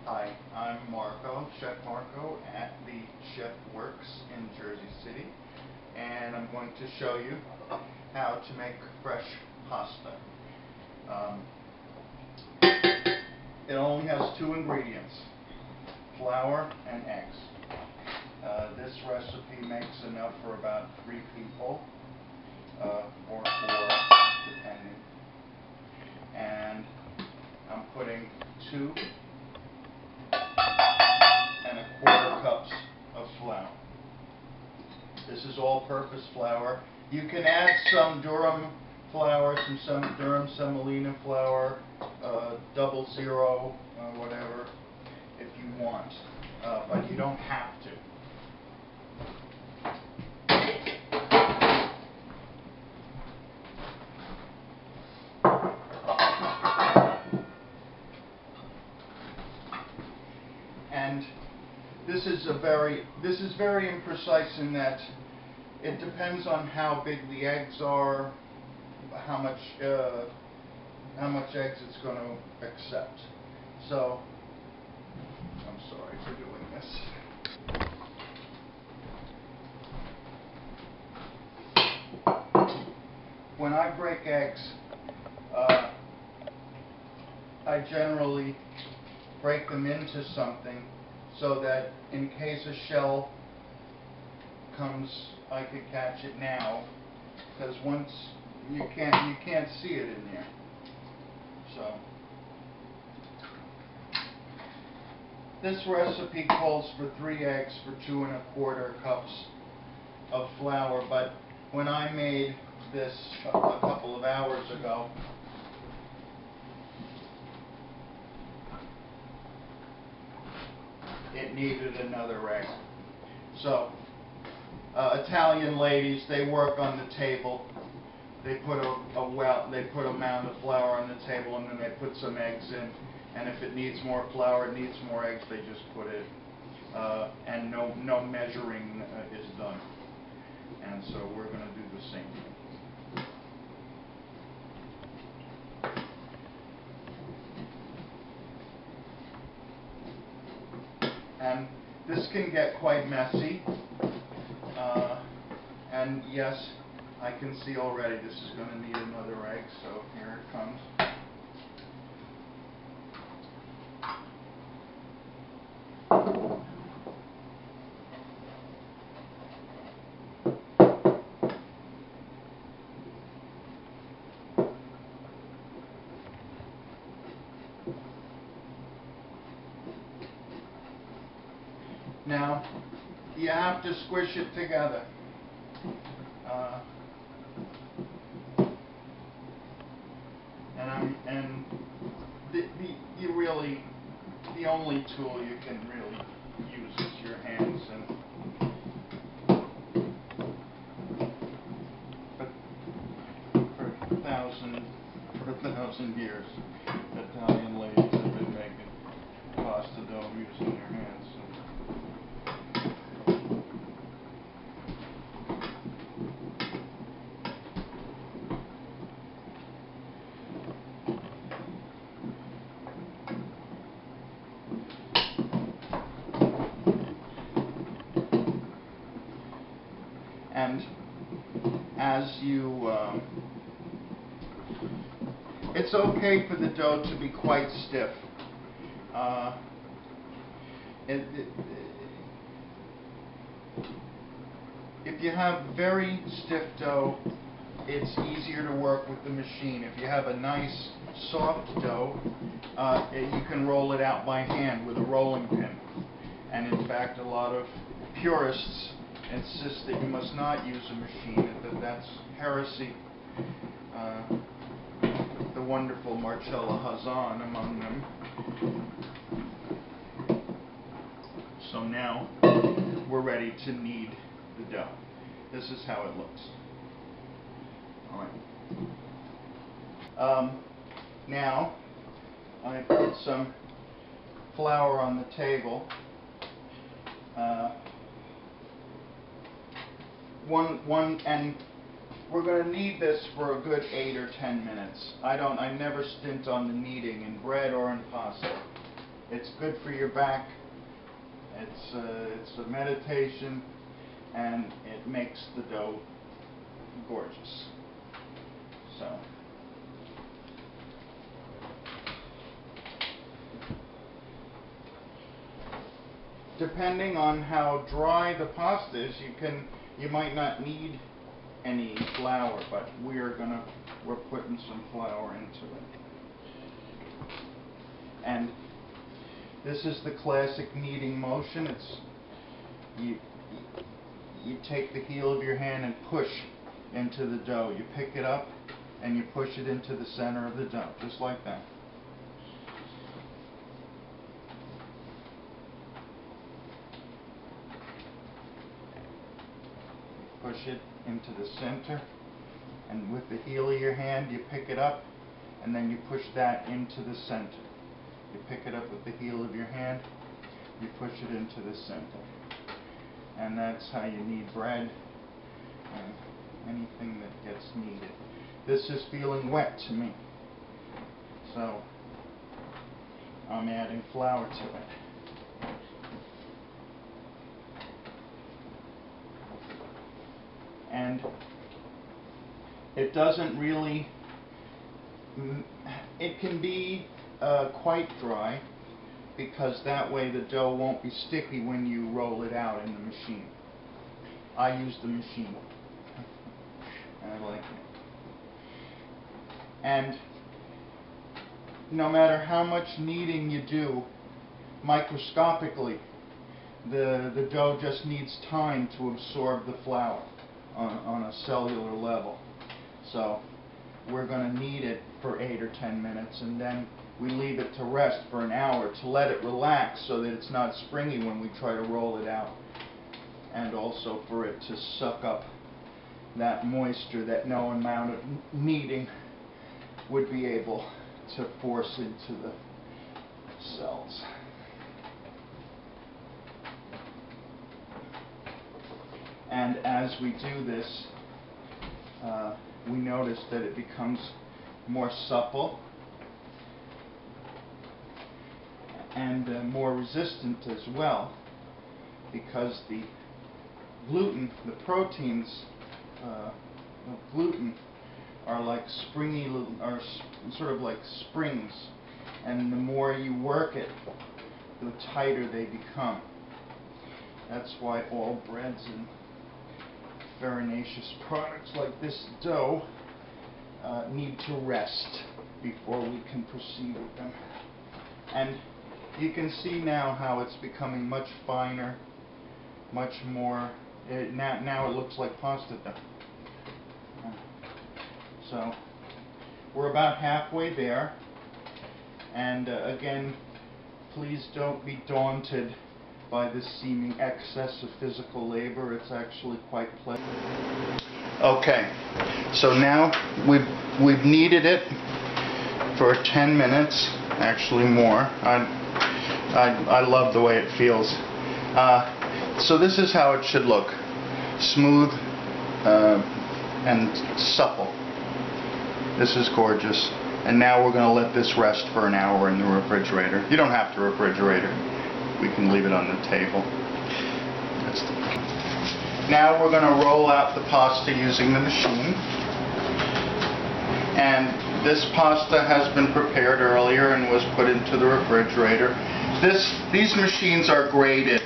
Hi, I'm Marco, Chef Marco at the Chef Works in Jersey City, and I'm going to show you how to make fresh pasta. It only has two ingredients, flour and eggs. This recipe makes enough for about 3 people, or 4, depending. And I'm putting 2 1/4 cups of flour. This is all-purpose flour. You can add some durum flour, some durum semolina flour, 00, whatever, if you want, but you don't have to. And this is very imprecise in that it depends on how big the eggs are, how much eggs it's going to accept. So, I'm sorry for doing this. When I break eggs, I generally break them into something so that in case a shell comes, I could catch it now, because once you can't see it in there. So this recipe calls for 3 eggs for 2 1/4 cups of flour, but when I made this a couple of hours ago, it needed another egg. So Italian ladies, they work on the table. They put a mound of flour on the table, and then they put some eggs in. And if it needs more flour, it needs more eggs, they just put it. And no measuring is done. And so we're going to do the same thing. And this can get quite messy. And yes, I can see already this is going to need another egg, so here it comes. Now, you have to squish it together. And the only tool you can really use is your hands. But for a thousand years, Italian ladies have been making pasta dough using their hands. And as you, it's okay for the dough to be quite stiff. If you have very stiff dough, it's easier to work with the machine. If you have a nice soft dough, you can roll it out by hand with a rolling pin. And in fact, a lot of purists insist that you must not use a machine, that that's heresy. The wonderful Marcella Hazan among them. So now we're ready to knead the dough. This is how it looks. All right. Now I put some flour on the table. And we're going to knead this for a good 8 or 10 minutes. I never stint on the kneading in bread or in pasta. It's good for your back. It's a meditation, and it makes the dough gorgeous. So. Depending on how dry the pasta is, you might not need any flour, but we're putting some flour into it. And this is the classic kneading motion. It's you take the heel of your hand and push into the dough. You pick it up and you push it into the center of the dough, just like that. Push it into the center, and with the heel of your hand you pick it up, and then you push that into the center. You pick it up with the heel of your hand, you push it into the center. And that's how you knead bread and anything that gets kneaded. This is feeling wet to me, so I'm adding flour to it. And it doesn't really, it can be quite dry, because that way the dough won't be sticky when you roll it out in the machine. I use the machine. I like it. And no matter how much kneading you do, microscopically, the dough just needs time to absorb the flour on a cellular level. So we're going to knead it for 8 or 10 minutes, and then we leave it to rest for an hour to let it relax so that it's not springy when we try to roll it out, and also for it to suck up that moisture that no amount of kneading would be able to force into the cells. And as we do this, we notice that it becomes more supple and more resistant as well, because the gluten, the proteins of gluten are like springy, are sort of like springs, and the more you work it, the tighter they become. That's why all breads and farinaceous products like this dough need to rest before we can proceed with them. And you can see now how it's becoming much finer, much more, now it looks like pasta dough. So we're about halfway there, and again, please don't be daunted by this seeming excess of physical labor. It's actually quite pleasant. Okay, so now we've kneaded it for 10 minutes, actually more. I love the way it feels. So this is how it should look: smooth and supple. This is gorgeous. And now we're going to let this rest for an hour in the refrigerator. You don't have to refrigerate it. We can leave it on the table. Now we're going to roll out the pasta using the machine. And this pasta has been prepared earlier and was put into the refrigerator. These machines are graded.